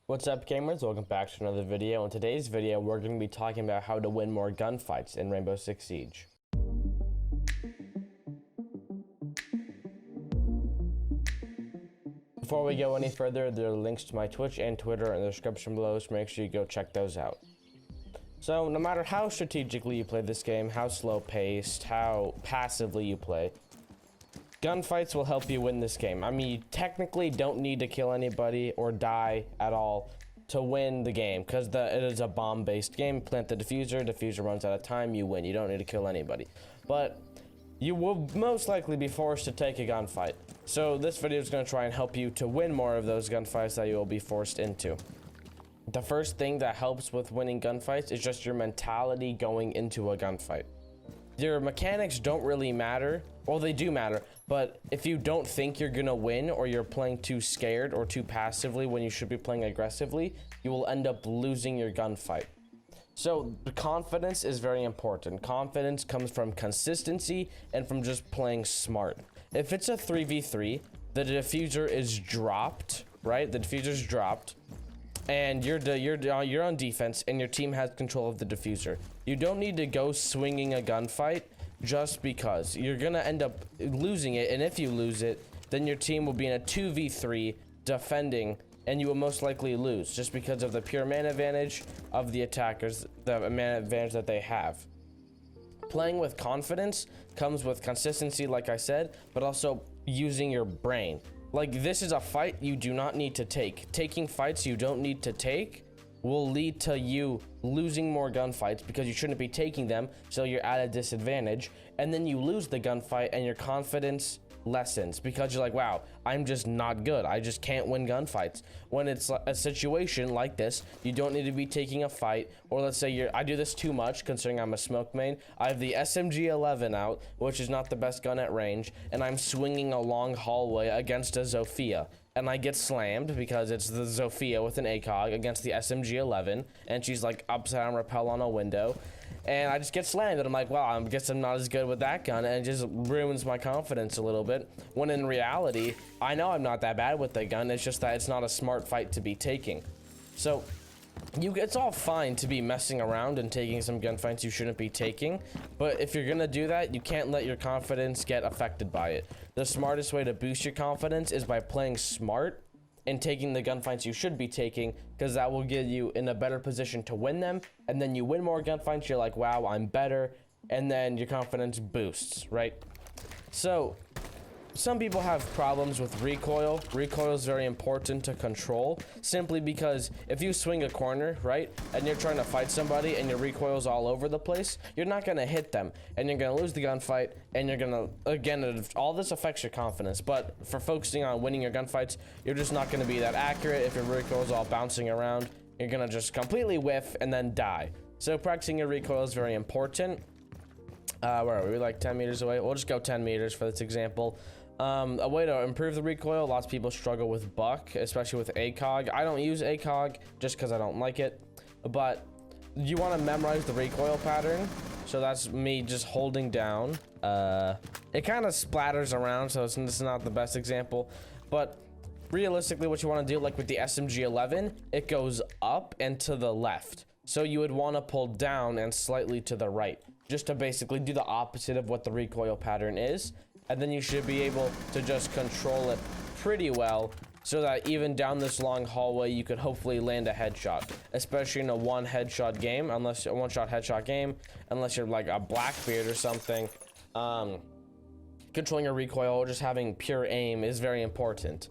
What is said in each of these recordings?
What's up, gamers? Welcome back to another video. In today's video, we're going to be talking about how to win more gunfights in Rainbow Six Siege. Before we go any further, there are links to my Twitch and Twitter in the description below, so make sure you go check those out. So, no matter how strategically you play this game, how slow-paced, how passively you play, gunfights will help you win this game. I mean, you technically don't need to kill anybody or die at all to win the game, because it is a bomb-based game. Plant the diffuser runs out of time, you win. You don't need to kill anybody. But you will most likely be forced to take a gunfight. So this video is going to try and help you to win more of those gunfights that you will be forced into. The first thing that helps with winning gunfights is just your mentality going into a gunfight. Your mechanics don't really matter. Well, they do matter, but if you don't think you're gonna win, or you're playing too scared or too passively when you should be playing aggressively, you will end up losing your gunfight. So the confidence is very important. Confidence comes from consistency and from just playing smart. If it's a 3v3, the diffuser is dropped, right? The diffuser's dropped, and you're on defense, and your team has control of the diffuser. You don't need to go swinging a gunfight just because. You're gonna end up losing it, and if you lose it, then your team will be in a 2v3 defending, and you will most likely lose just because of the pure man advantage of the attackers, the man advantage that they have. Playing with confidence comes with consistency, like I said, but also using your brain. Like, this is a fight you do not need to take. Taking fights you don't need to take will lead to you losing more gunfights because you shouldn't be taking them, so you're at a disadvantage, and then you lose the gunfight and your confidence lessens because you're like, wow, I'm just not good. I just can't win gunfights. When it's a situation like this, you don't need to be taking a fight. Or let's say I do this too much considering I'm a smoke main. I have the SMG-11 out, which is not the best gun at range, and I'm swinging a long hallway against a Zofia, and I get slammed because it's the Zofia with an ACOG against the SMG-11, and she's like upside down rappel on a window. And I just get slammed, and I'm like, wow, I guess I'm not as good with that gun, and it just ruins my confidence a little bit. When in reality, I know I'm not that bad with the gun, it's just that it's not a smart fight to be taking. So, it's all fine to be messing around and taking some gunfights you shouldn't be taking, but if you're gonna do that, you can't let your confidence get affected by it. The smartest way to boost your confidence is by playing smart and taking the gunfights you should be taking, because that will get you in a better position to win them, and then you win more gunfights, you're like, wow, I'm better, and then your confidence boosts, right? So some people have problems with recoil. Recoil is very important to control, simply because if you swing a corner, right, and you're trying to fight somebody and your recoil's all over the place, you're not gonna hit them, and you're gonna lose the gunfight, and you're gonna, again, all this affects your confidence. But for focusing on winning your gunfights, you're just not gonna be that accurate. If your recoil's all bouncing around, you're gonna just completely whiff and then die. So practicing your recoil is very important. Where are we, like 10 meters away? We'll just go 10 meters for this example. A way to improve the recoil, lots of people struggle with buck, especially with ACOG. I don't use ACOG just because I don't like it, but you want to memorize the recoil pattern. So that's me just holding down. It kind of splatters around, so it's not the best example, but realistically what you want to do, like with the SMG-11, it goes up and to the left. So you would want to pull down and slightly to the right, just to basically do the opposite of what the recoil pattern is. And then you should be able to just control it pretty well, so that even down this long hallway, you could hopefully land a headshot, especially in a one-shot headshot game, unless you're like a Blackbeard or something. Controlling your recoil or just having pure aim is very important.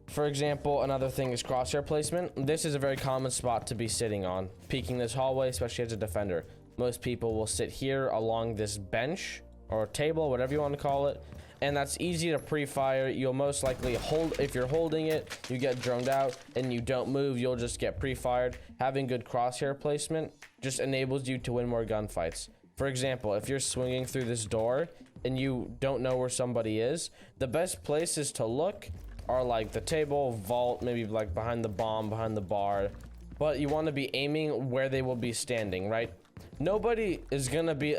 For example, another thing is crosshair placement. This is a very common spot to be sitting on, peeking this hallway, especially as a defender. Most people will sit here along this bench or table, whatever you want to call it, and that's easy to pre-fire. You'll most likely hold, if you're holding it, you get droned out and you don't move, you'll just get pre-fired. Having good crosshair placement just enables you to win more gunfights. For example, if you're swinging through this door and you don't know where somebody is, the best places to look are like the table, vault, maybe like behind the bomb, behind the bar, but you want to be aiming where they will be standing, right? nobody is gonna be,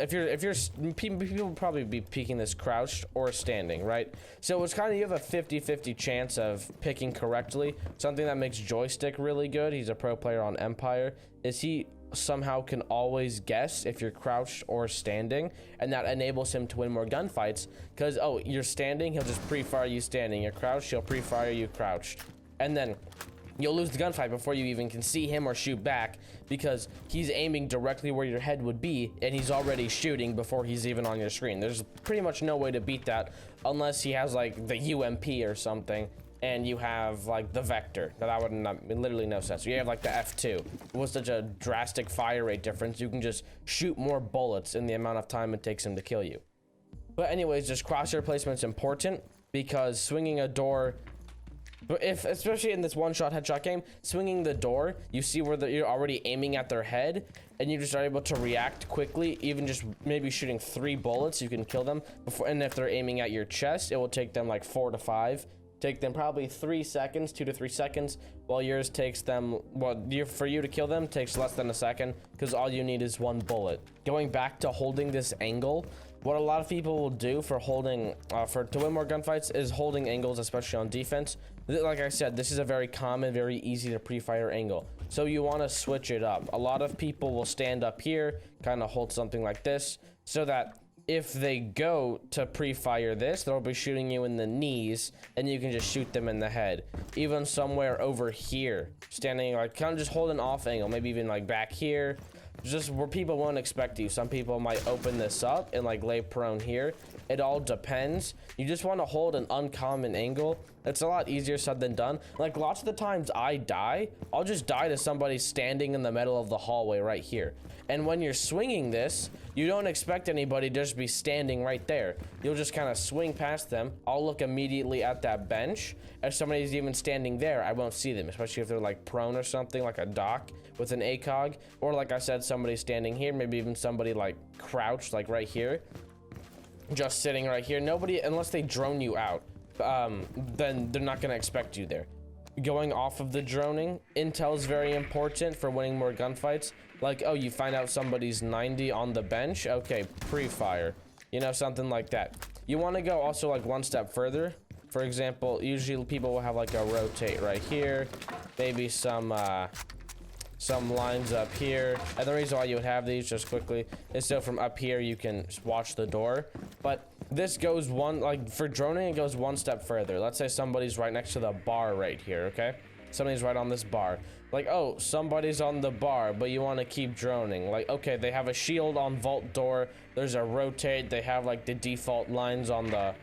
people will probably be picking this crouched or standing, right? So it's kind of, you have a 50-50 chance of picking correctly. Something that makes Joystick really good, he's a pro player on Empire, is he somehow can always guess if you're crouched or standing, and that enables him to win more gunfights, because, oh, you're standing, he'll just pre-fire you standing. You're crouched, he'll pre-fire you crouched. And then you'll lose the gunfight before you even can see him or shoot back, because he's aiming directly where your head would be, and he's already shooting before he's even on your screen. There's pretty much no way to beat that unless he has like the UMP or something, and you have like the Vector. Now that would not, literally no sense. You have like the F2. With such a drastic fire rate difference, you can just shoot more bullets in the amount of time it takes him to kill you. But anyways, just crosshair placement's important, because swinging a door, but especially in this one-shot headshot game, swinging the door, you see where you're already aiming at their head, and you just are able to react quickly. Even just maybe shooting 3 bullets, you can kill them before. And if they're aiming at your chest, it will take them like 4 to 5. Take them probably 3 seconds, 2 to 3 seconds, while yours takes them, for you to kill them takes less than a second, because all you need is 1 bullet. Going back to holding this angle, what a lot of people will do for holding, to win more gunfights, is holding angles, especially on defense. Like I said, this is a very common, very easy to pre-fire angle. So you want to switch it up. A lot of people will stand up here, kind of hold something like this, so that if they go to pre-fire this, they'll be shooting you in the knees, and you can just shoot them in the head. Even somewhere over here, standing like kind of just hold an off angle, maybe even like back here, just where people won't expect you. Some people might open this up and like lay prone here. It all depends. You just want to hold an uncommon angle. It's a lot easier said than done. Like lots of the times I die, I'll just die to somebody standing in the middle of the hallway right here. And when you're swinging this, you don't expect anybody to just be standing right there. You'll just kind of swing past them. I'll look immediately at that bench. If somebody's even standing there, I won't see them, especially if they're like prone or something, like a dock with an ACOG. Or like I said, somebody standing here, maybe even somebody like crouched, like right here. Just sitting right here. Nobody, unless they drone you out, then they're not gonna expect you there. Going off of the droning, intel is very important for winning more gunfights. Like, oh, you find out somebody's 90 on the bench, okay, pre-fire, you know, something like that. You want to go also like one step further. For example, usually people will have like a rotate right here, maybe some lines up here. And the reason why you would have these, just quickly, is so from up here you can watch the door. But this goes for droning, it goes one step further. Let's say somebody's right next to the bar right here, okay? Somebody's right on this bar. Like, oh, somebody's on the bar, but you want to keep droning. Like, okay, they have a shield on vault door. There's a rotate. They have like the default lines on the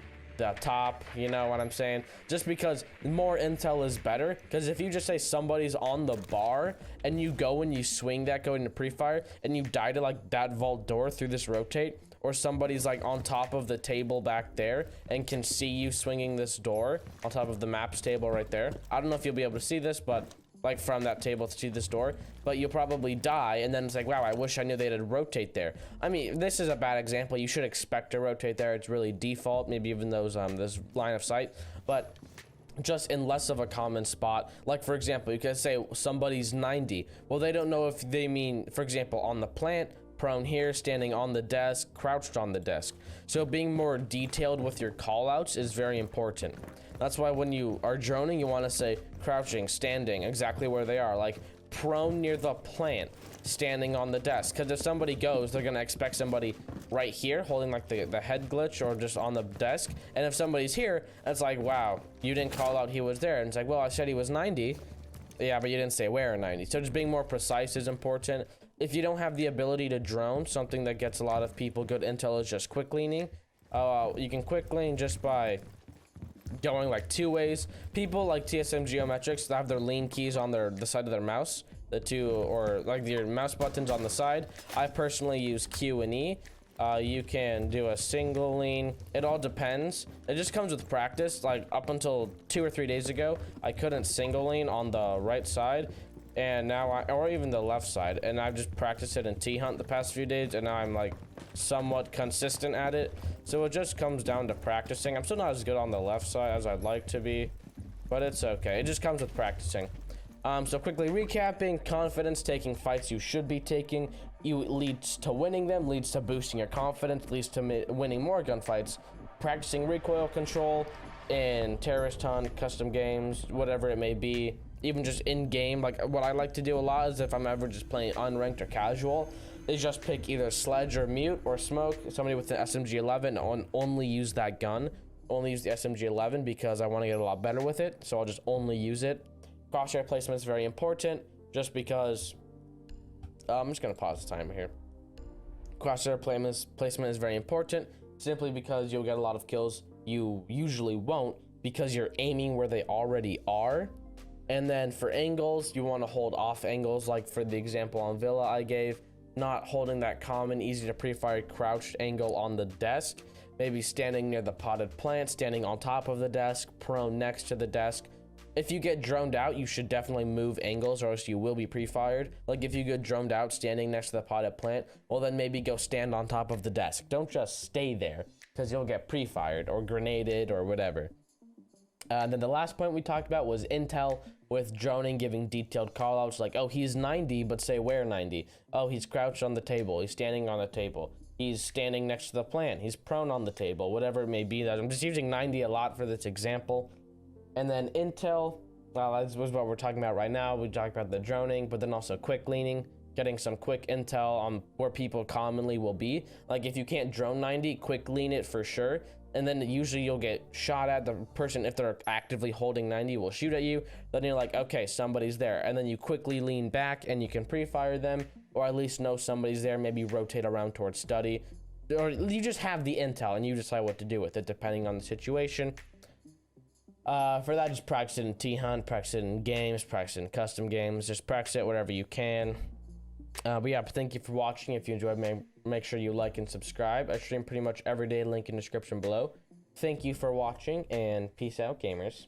top, you know what I'm saying? Just because more intel is better. Because if you just say somebody's on the bar and you go and you swing that going to pre-fire and you die to like that vault door through this rotate, or somebody's like on top of the table back there and can see you swinging this door on top of the maps table right there. I don't know if you'll be able to see this, but like from that table to see this door, but you'll probably die, and then it's like, wow, I wish I knew they had rotate there. I mean, this is a bad example. You should expect to rotate there. It's really default, maybe even those this line of sight, but just in less of a common spot. Like for example, you could say somebody's 90. Well, they don't know if they mean, for example, on the plant, prone here, standing on the desk, crouched on the desk. So being more detailed with your callouts is very important. That's why when you are droning, you want to say crouching, standing, exactly where they are, like prone near the plant, standing on the desk. Because if somebody goes, they're going to expect somebody right here holding like the head glitch or just on the desk. And if somebody's here, it's like, wow, you didn't call out he was there. And it's like, well, I said he was 90. Yeah, but you didn't say where 90. So just being more precise is important. If you don't have the ability to drone, something that gets a lot of people good intel is just quick leaning. You can quick lean just by going like 2 ways. People like TSM Geometrics, they have their lean keys on the side of their mouse, the two, or like your mouse buttons on the side. I personally use Q and E. You can do a single lean. It all depends. It just comes with practice. Like up until 2 or 3 days ago, I couldn't single lean on the right side, and now or even the left side, and I've just practiced it in T-Hunt the past few days, and now I'm like somewhat consistent at it. So it just comes down to practicing. I'm still not as good on the left side as I'd like to be, but it's okay. It just comes with practicing. So quickly recapping: confidence, taking fights you should be taking, you leads to winning them, leads to boosting your confidence, leads to winning more gunfights. Practicing recoil control in terrorist hunt, custom games, whatever it may be, even just in game. Like what I like to do a lot is if I'm ever just playing unranked or casual, is just pick either sledge or mute or smoke somebody with an SMG-11 and only use that gun. Only use the SMG-11 because I want to get a lot better with it, so I'll just only use it. Crosshair placement is very important, just because I'm just gonna pause the timer here. Crosshair placement is very important, simply because you'll get a lot of kills you usually won't, because you're aiming where they already are. And then for angles, you want to hold off angles, like for the example on Villa I gave, not holding that common easy to pre-fire crouched angle on the desk, maybe standing near the potted plant, standing on top of the desk, prone next to the desk. If you get droned out, you should definitely move angles, or else you will be pre-fired. Like if you get droned out standing next to the potted plant, well then maybe go stand on top of the desk. Don't just stay there, because you'll get pre-fired or grenaded or whatever. Then the last point we talked about was intel with droning, giving detailed callouts like, oh, he's 90, but say where 90. Oh, he's crouched on the table. He's standing on the table. He's standing next to the plant. He's prone on the table, whatever it may be. I'm just using 90 a lot for this example. And then intel, well, that was what we're talking about right now. We talked about the droning, but then also quick leaning, getting some quick intel on where people commonly will be. Like if you can't drone 90, quick lean it for sure. And then usually you'll get shot at. The person, if they're actively holding 90, will shoot at you. Then you're like, okay, somebody's there. And then you quickly lean back and you can pre-fire them, or at least know somebody's there, maybe rotate around towards study. Or you just have the intel and you decide what to do with it depending on the situation. For that, just practice it in T-Hunt, practice it in games, practice it in custom games. Just practice it wherever you can. But yeah, thank you for watching. If you enjoyed, make sure you like and subscribe. I stream pretty much every day, link in description below. Thank you for watching, and peace out, gamers.